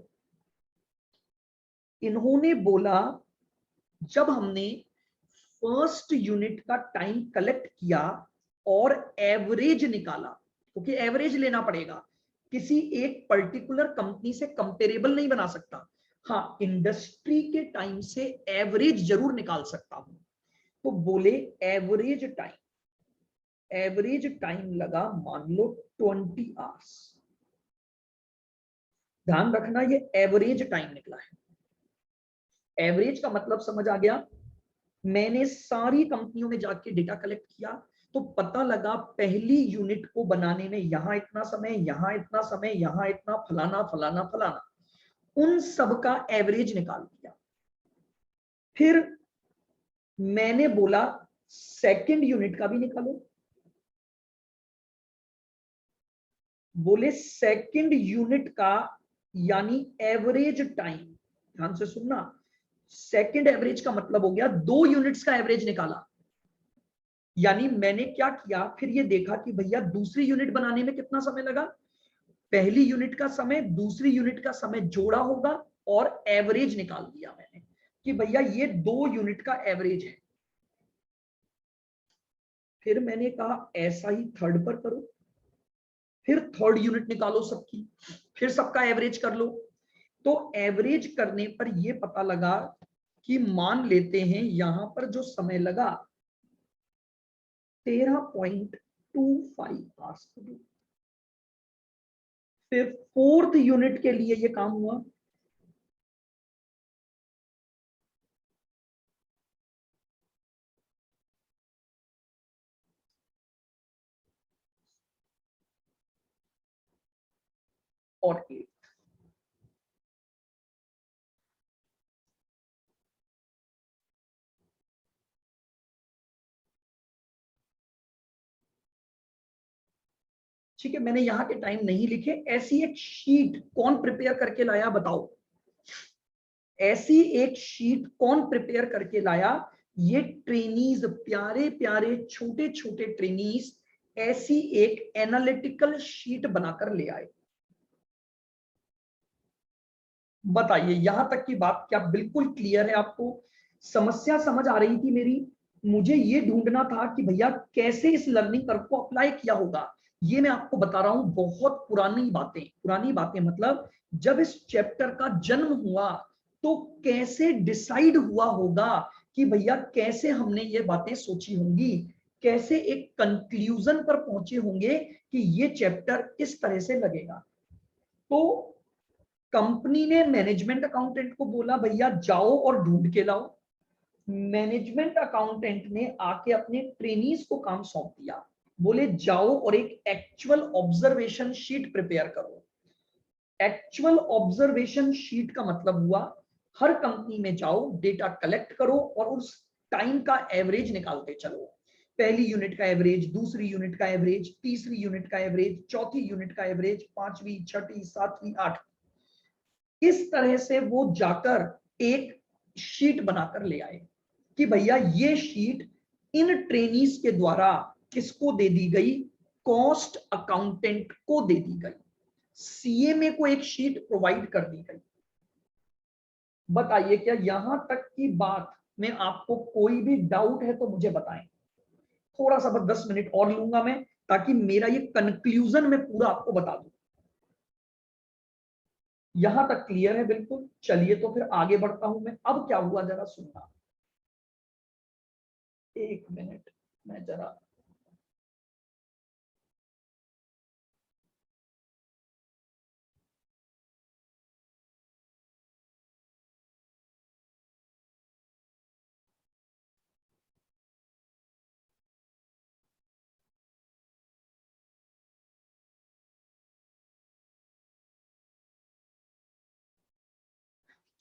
इन्होंने बोला, जब हमने फर्स्ट यूनिट का टाइम कलेक्ट किया और एवरेज निकाला, क्योंकि एवरेज लेना पड़ेगा, किसी एक पर्टिकुलर कंपनी से कंपेरेबल नहीं बना सकता, हाँ इंडस्ट्री के टाइम से एवरेज जरूर निकाल सकता हूं। तो बोले एवरेज टाइम लगा मान लो 20 आवर्स। ध्यान रखना ये एवरेज टाइम निकला है। एवरेज का मतलब समझ आ गया। मैंने सारी कंपनियों में जाके डेटा कलेक्ट किया, तो पता लगा पहली यूनिट को बनाने में यहां इतना समय, यहां इतना समय, यहां इतना, फलाना फलाना फलाना, उन सब का एवरेज निकाल दिया। फिर मैंने बोला सेकंड यूनिट का भी निकालो। बोले सेकंड यूनिट का यानी एवरेज टाइम, ध्यान से सुनना, सेकंड एवरेज का मतलब हो गया 2 यूनिट्स का एवरेज निकाला। यानी मैंने क्या किया, फिर ये देखा कि भैया दूसरी यूनिट बनाने में कितना समय लगा, पहली यूनिट का समय दूसरी यूनिट का समय जोड़ा होगा और एवरेज निकाल दिया मैंने कि भैया ये 2 यूनिट का एवरेज है। फिर मैंने कहा ऐसा ही थर्ड पर करो, फिर थर्ड यूनिट निकालो सबकी, फिर सबका एवरेज कर लो। तो एवरेज करने पर यह पता लगा कि मान लेते हैं यहां पर जो समय लगा 13.25 आवर्स। फिर फोर्थ यूनिट के लिए यह काम हुआ, और 8। ठीक है, मैंने यहां के टाइम नहीं लिखे। ऐसी एक शीट कौन प्रिपेयर करके लाया बताओ, ऐसी एक शीट कौन प्रिपेयर करके लाया? ये ट्रेनीज, प्यारे प्यारे छोटे छोटे ट्रेनीज ऐसी एक एनालिटिकल शीट बनाकर ले आए। बताइए यहां तक की बात क्या बिल्कुल क्लियर है आपको? समस्या समझ आ रही थी मेरी? मुझे ये ढूंढना था कि भैया कैसे इस लर्निंग कर्व को अप्लाई किया होगा। ये मैं आपको बता रहा हूं, बहुत पुरानी बातें मतलब जब इस चैप्टर का जन्म हुआ तो कैसे डिसाइड हुआ होगा कि भैया कैसे हमने ये बातें सोची होंगी, कैसे एक कंक्लूजन पर पहुंचे होंगे कि ये चैप्टर इस तरह से लगेगा। तो कंपनी ने मैनेजमेंट अकाउंटेंट को बोला भैया जाओ और ढूंढ के लाओ। मैनेजमेंट अकाउंटेंट ने आके अपने ट्रेनीज को काम सौंप दिया, बोले जाओ और एक एक्चुअल ऑब्जर्वेशन शीट प्रिपेयर करो। एक्चुअल ऑब्जर्वेशन शीट का मतलब हुआ हर कंपनी में जाओ, डेटा कलेक्ट करो और उस टाइम का एवरेज निकालते चलो। पहली यूनिट का एवरेज, दूसरी यूनिट का एवरेज, तीसरी यूनिट का एवरेज, चौथी यूनिट का एवरेज, पांचवी, छठी, सातवीं, आठवीं, इस तरह से वो जाकर एक शीट बनाकर ले आए कि भैया ये शीट इन ट्रेनीज के द्वारा किसको दे दी गई? कॉस्ट अकाउंटेंट को दे दी गई, सीएमए को एक शीट प्रोवाइड कर दी गई। बताइए क्या यहां तक की बात में आपको कोई भी डाउट है तो मुझे बताएं। थोड़ा सा बस 10 मिनट और लूंगा मैं, ताकि मेरा ये कंक्लूजन में पूरा आपको बता दूं। यहां तक क्लियर है बिल्कुल? चलिए तो फिर आगे बढ़ता हूं मैं। अब क्या हुआ जरा सुनना, 1 मिनट, मैं जरा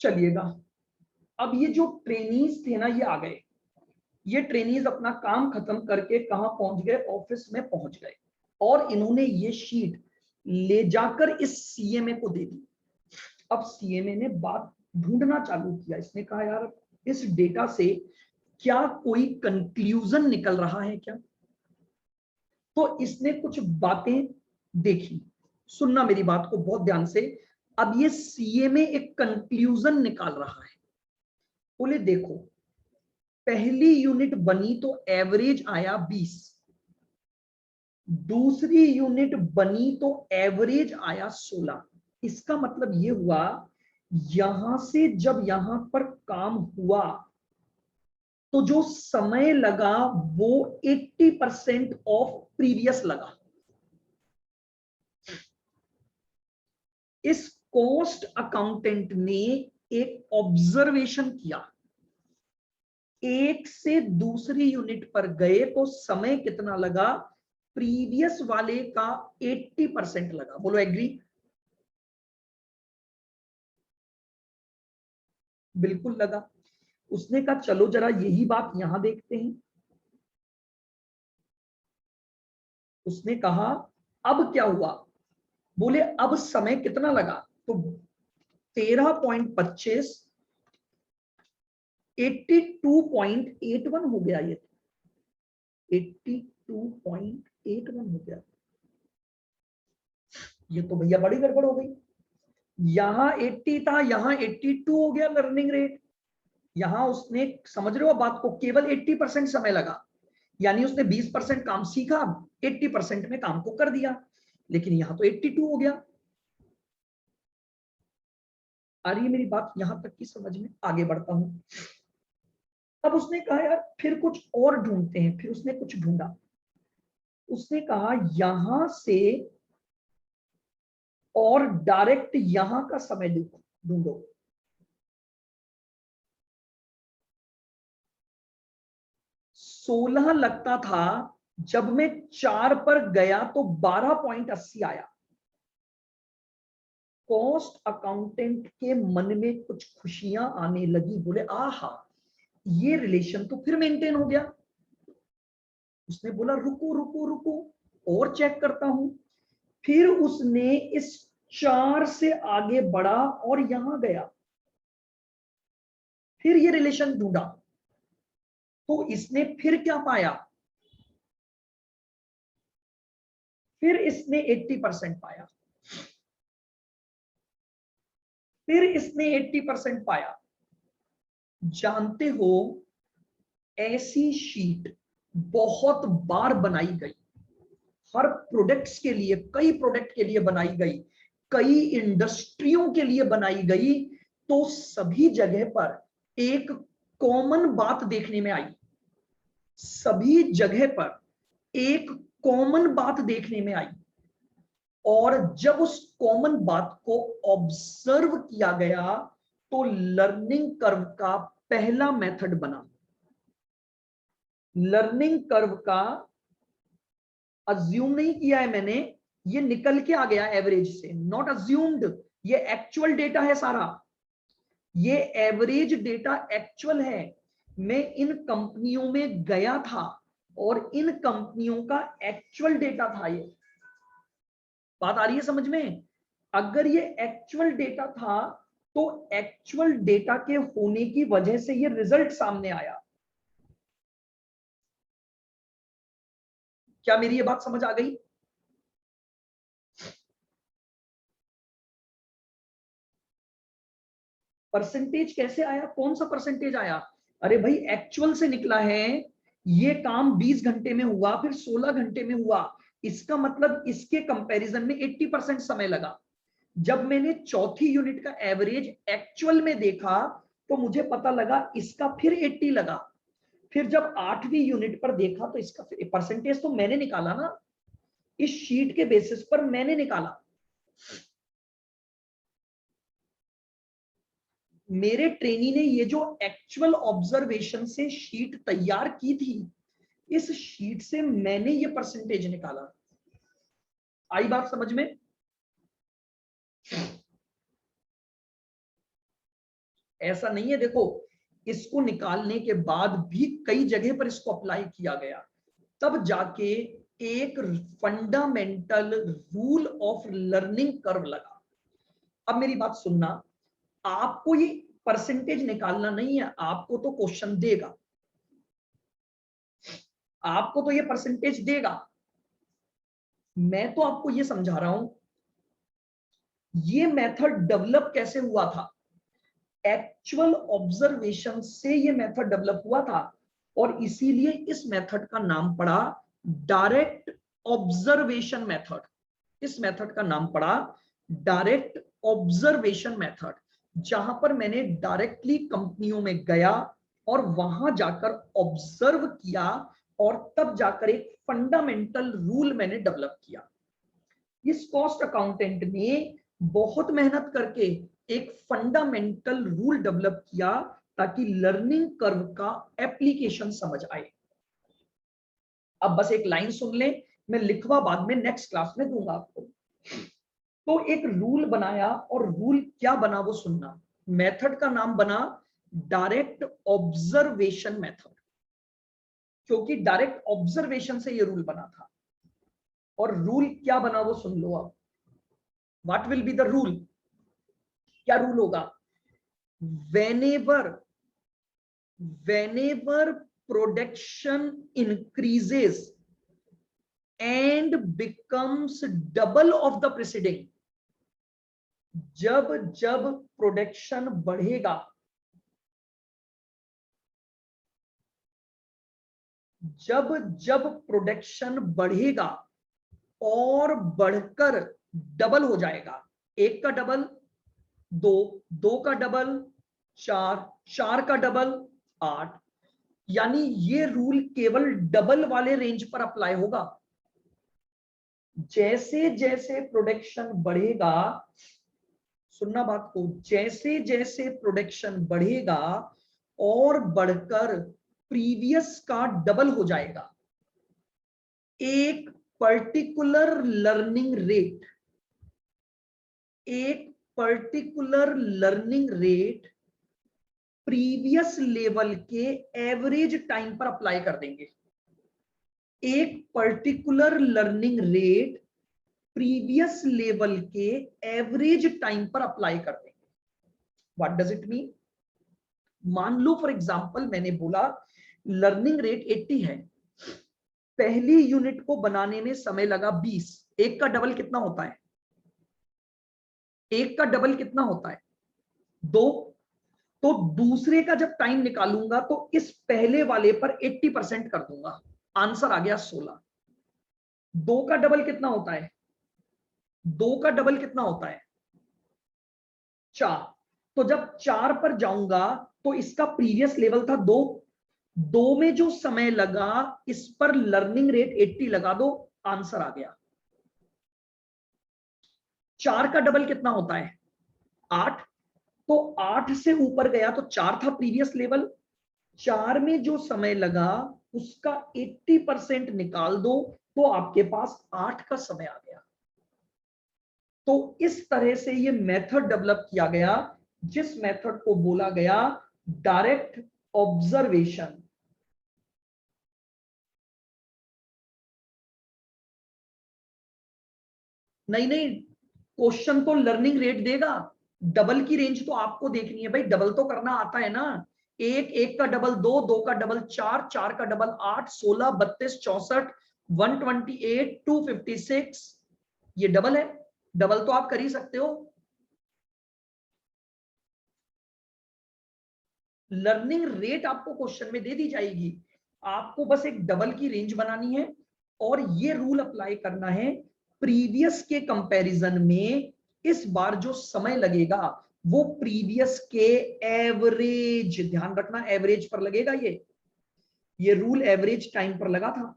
चलिएगा, अब ये जो ट्रेनीज थे ना ये आ गए, ये ट्रेनीज अपना काम खत्म करके कहां पहुंच गए, ऑफिस में पहुंच गए, और इन्होंने ये शीट ले जाकर इस सीएमए को दे दी। अब सीएमए ने बात ढूंढना चालू किया, इसने कहा यार इस डेटा से क्या कोई कंक्लूजन निकल रहा है क्या। तो इसने कुछ बातें देखी, सुनना मेरी बात को बहुत ध्यान से। अब ये सीएमए एक कंक्लूजन निकाल रहा है। बोले देखो, पहली यूनिट बनी तो एवरेज आया 20, दूसरी यूनिट बनी तो एवरेज आया 16। इसका मतलब ये हुआ, यहां से जब यहां पर काम हुआ तो जो समय लगा वो 80% ऑफ प्रीवियस लगा। इस कॉस्ट अकाउंटेंट ने एक ऑब्जर्वेशन किया, एक से दूसरी यूनिट पर गए तो समय कितना लगा, प्रीवियस वाले का 80% लगा। बोलो एग्री। बिल्कुल लगा। उसने कहा चलो जरा यही बात यहां देखते हैं। उसने कहा अब क्या हुआ, बोले अब समय कितना लगा, तो 13.25 82.81 हो गया, ये 82.81 हो गया। ये तो भैया बड़ी गड़बड़ हो गई, यहां 80 था, यहां 82 हो गया लर्निंग रेट। यहां उसने, समझ रहे हो बात को, केवल 80% समय लगा, यानी उसने 20% काम सीखा, 80% में काम को कर दिया, लेकिन यहां तो 82 हो गया। आ रही है मेरी बात यहां तक की समझ में, आगे बढ़ता हूं। अब उसने कहा यार फिर कुछ और ढूंढते हैं, फिर उसने कुछ ढूंढा। उसने कहा यहां से और डायरेक्ट यहां का समय ढूंढो। 16 लगता था, जब मैं 4 पर गया तो 12.80 आया। कॉस्ट अकाउंटेंट के मन में कुछ खुशियां आने लगी, बोले आहा ये रिलेशन तो फिर मेंटेन हो गया। उसने बोला रुको रुको रुको और चेक करता हूं। फिर उसने इस 4 से आगे बढ़ा और यहां गया, फिर ये रिलेशन ढूंढा, तो इसने फिर क्या पाया, फिर इसने 80% पाया, फिर इसने 80% पाया। जानते हो ऐसी शीट बहुत बार बनाई गई, हर प्रोडक्ट्स के लिए, कई प्रोडक्ट के लिए बनाई गई, कई इंडस्ट्रियों के लिए बनाई गई, तो सभी जगह पर एक कॉमन बात देखने में आई। सभी जगह पर एक कॉमन बात देखने में आई, और जब उस कॉमन बात को ऑब्जर्व किया गया तो लर्निंग कर्व का पहला मेथड बना। लर्निंग कर्व का अज्यूम नहीं किया है मैंने, ये निकल के आ गया एवरेज से, नॉट अज्यूम्ड, ये एक्चुअल डेटा है सारा, ये एवरेज डेटा एक्चुअल है। मैं इन कंपनियों में गया था और इन कंपनियों का एक्चुअल डेटा था ये। बात आ रही है समझ में। अगर ये एक्चुअल डेटा था तो एक्चुअल डेटा के होने की वजह से ये रिजल्ट सामने आया। क्या मेरी ये बात समझ आ गई। परसेंटेज कैसे आया, कौन सा परसेंटेज आया, अरे भाई एक्चुअल से निकला है। ये काम 20 घंटे में हुआ, फिर 16 घंटे में हुआ, इसका मतलब इसके कंपैरिजन में 80% समय लगा। जब मैंने चौथी यूनिट का एवरेज एक्चुअल में देखा तो मुझे पता लगा इसका फिर 80 लगा। फिर जब 8वीं यूनिट पर देखा तो इसका परसेंटेज तो मैंने निकाला ना, इस शीट के बेसिस पर मैंने निकाला। मेरे ट्रेनी ने ये जो एक्चुअल ऑब्जर्वेशन से शीट तैयार की थी, इस शीट से मैंने ये परसेंटेज निकाला। आई बात समझ में। ऐसा नहीं है, देखो इसको निकालने के बाद भी कई जगह पर इसको अप्लाई किया गया, तब जाके एक fundamental rule of learning curve लगा। अब मेरी बात सुनना, आपको ये परसेंटेज निकालना नहीं है, आपको तो क्वेश्चन देगा, आपको तो ये परसेंटेज देगा। मैं तो आपको ये समझा रहा हूं ये मेथड डेवलप कैसे हुआ था, एक्चुअल ऑब्जर्वेशन से ये मेथड डेवलप हुआ था, और इसीलिए इस मेथड का नाम पड़ा डायरेक्ट ऑब्जर्वेशन मेथड। इस मेथड का नाम पड़ा डायरेक्ट ऑब्जर्वेशन मेथड, जहां पर मैंने डायरेक्टली कंपनियों में गया और वहां जाकर ऑब्जर्व किया और तब जाकर एक फंडामेंटल रूल मैंने डेवलप किया। इस कॉस्ट अकाउंटेंट ने बहुत मेहनत करके एक फंडामेंटल रूल डेवलप किया ताकि लर्निंग कर्व का एप्लीकेशन समझ आए। अब बस एक लाइन सुन ले, मैं लिखवा बाद में नेक्स्ट क्लास में दूंगा आपको। तो एक रूल बनाया, और रूल क्या बना वो सुनना। मेथड का नाम बना डायरेक्ट ऑब्जर्वेशन मेथड, क्योंकि डायरेक्ट ऑब्जर्वेशन से ये रूल बना था। और रूल क्या बना वो सुन लो अब। What will be the rule, क्या रूल होगा? whenever production increases and becomes double of the preceding, जब जब प्रोडक्शन बढ़ेगा, जब जब प्रोडक्शन बढ़ेगा और बढ़कर डबल हो जाएगा, एक का डबल, दो, दो का डबल, चार, चार का डबल, 8, यानी ये रूल केवल डबल वाले रेंज पर अप्लाई होगा। जैसे जैसे प्रोडक्शन बढ़ेगा, सुनना बात को, जैसे जैसे प्रोडक्शन बढ़ेगा और बढ़कर प्रीवियस का डबल हो जाएगा, एक पर्टिकुलर लर्निंग रेट, एक particular learning rate previous level के एवरेज टाइम पर अप्लाई कर देंगे। एक particular learning rate previous level के एवरेज टाइम पर अप्लाई कर देंगे। What does it mean? मान लो फॉर एग्जांपल मैंने बोला लर्निंग रेट 80 है, पहली यूनिट को बनाने में समय लगा 20, एक का डबल कितना होता है? एक का डबल कितना होता है? 2। तो दूसरे का जब टाइम निकालूंगा तो इस पहले वाले पर 80% कर दूंगा, आंसर आ गया 16। 2 का डबल कितना होता है? 2 का डबल कितना होता है? 4। तो जब 4 पर जाऊंगा तो इसका प्रीवियस लेवल था 2, 2 में जो समय लगा इस पर लर्निंग रेट 80 लगा दो, आंसर आ गया। 4 का डबल कितना होता है? 8। तो 8 से ऊपर गया तो 4 था प्रीवियस लेवल, 4 में जो समय लगा उसका 80% निकाल दो तो आपके पास 8 का समय आ गया। तो इस तरह से ये मेथड डेवलप किया गया, जिस मेथड को बोला गया डायरेक्ट ऑब्जर्वेशन। नहीं नहीं, क्वेश्चन तो लर्निंग रेट देगा, डबल की रेंज तो आपको देखनी है भाई, डबल तो करना आता है ना। एक, एक का डबल 2, 2 का डबल 4, 4 का डबल 8, 16, 32, 64, 128, 256, ये डबल है, डबल तो आप कर ही सकते हो। लर्निंग रेट आपको क्वेश्चन में दे दी जाएगी, आपको बस एक डबल की रेंज बनानी है और ये रूल अप्लाई करना है प्रीवियस के कंपैरिजन में। इस बार जो समय लगेगा वो प्रीवियस के एवरेज, ध्यान रखना एवरेज पर लगेगा। ये रूल एवरेज टाइम पर लगा था।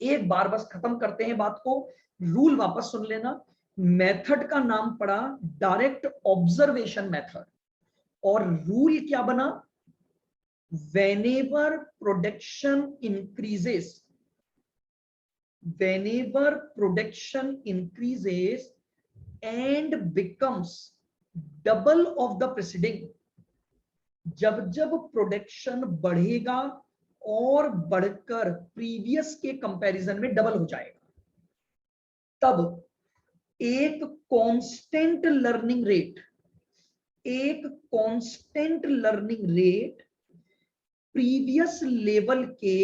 एक बार बस खत्म करते हैं बात को, रूल वापस सुन लेना। मेथड का नाम पड़ा डायरेक्ट ऑब्जर्वेशन मेथड, और रूल क्या बना? whenever production increases, whenever production increases and becomes double of the preceding, जब जब प्रोडक्शन बढ़ेगा और बढ़कर प्रीवियस के कंपैरिजन में डबल हो जाएगा, तब एक कांस्टेंट लर्निंग रेट, एक constant learning rate previous level के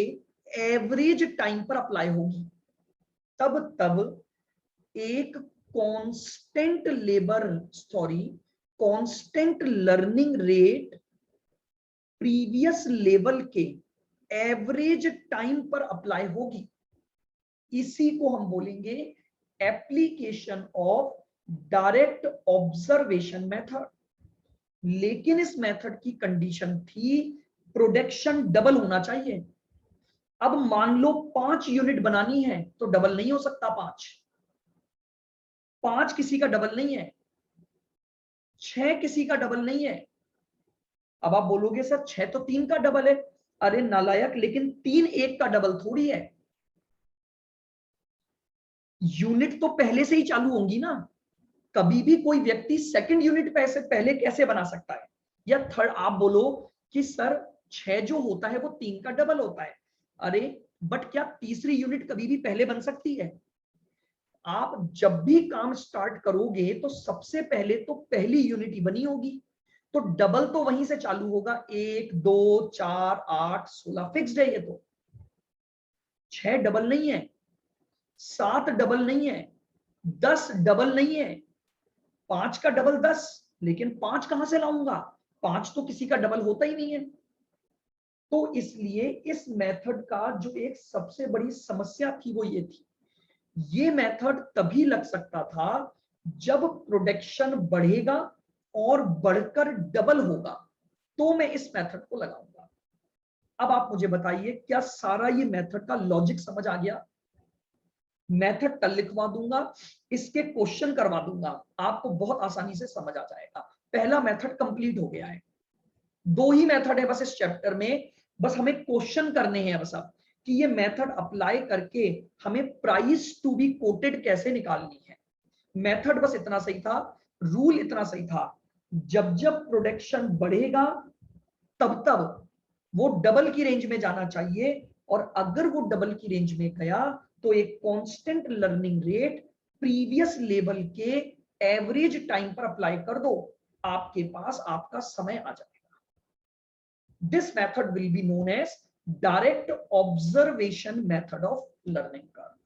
एवरेज टाइम पर अप्लाई होगी। तब एक constant learning rate previous level के एवरेज टाइम पर अप्लाई होगी। इसी को हम बोलेंगे application of direct observation method. लेकिन इस मेथड की कंडीशन थी प्रोडक्शन डबल होना चाहिए। अब मान लो 5 यूनिट बनानी है तो डबल नहीं हो सकता, 5 किसी का डबल नहीं है, 6 किसी का डबल नहीं है। अब आप बोलोगे सर 6 तो 3 का डबल है। अरे नालायक, लेकिन 3 1 का डबल थोड़ी है। यूनिट तो पहले से ही चालू होंगी ना। कभी भी कोई व्यक्ति सेकंड यूनिट पहले कैसे बना सकता है? या थर्ड, आप बोलो कि सर 6 जो होता है वो 3 का डबल होता है। अरे बट क्या तीसरी यूनिट कभी भी पहले बन सकती है? आप जब भी काम स्टार्ट करोगे तो सबसे पहले तो पहली यूनिट ही बनी होगी, तो डबल तो वहीं से चालू होगा। 1 2 4 8 16 फिक्स्ड है ये तो। 6 डबल नहीं है, 7 डबल नहीं है, 10 डबल नहीं है। 5 का डबल 10, लेकिन 5 कहां से लाऊंगा? 5 तो किसी का डबल होता ही नहीं है। तो इसलिए इस मेथड का जो एक सबसे बड़ी समस्या थी वो ये थी, ये मेथड तभी लग सकता था जब प्रोडक्शन बढ़ेगा और बढ़कर डबल होगा, तो मैं इस मेथड को लगाऊंगा। अब आप मुझे बताइए, क्या सारा ये मेथड का लॉजिक समझ आ गया? मेथड कल लिखवा दूंगा, इसके क्वेश्चन करवा दूंगा, आपको बहुत आसानी से समझ आ जाएगा। पहला मेथड कंप्लीट हो गया है। 2 ही मेथड है बस इस चैप्टर में, बस हमें क्वेश्चन करने हैं बस अब कि ये मेथड अप्लाई करके हमें प्राइस टू बी कोटेड कैसे निकालनी है। मेथड बस इतना सही था, रूल इतना सही था, जब जब प्रोडक्शन बढ़ेगा तब तब वो डबल की रेंज में जाना चाहिए, और अगर वो डबल की रेंज में गया तो एक constant learning rate previous level के एवरेज टाइम पर अप्लाई कर दो, आपके पास आपका समय आ जाएगा। This method will be known as direct observation method of learning curve.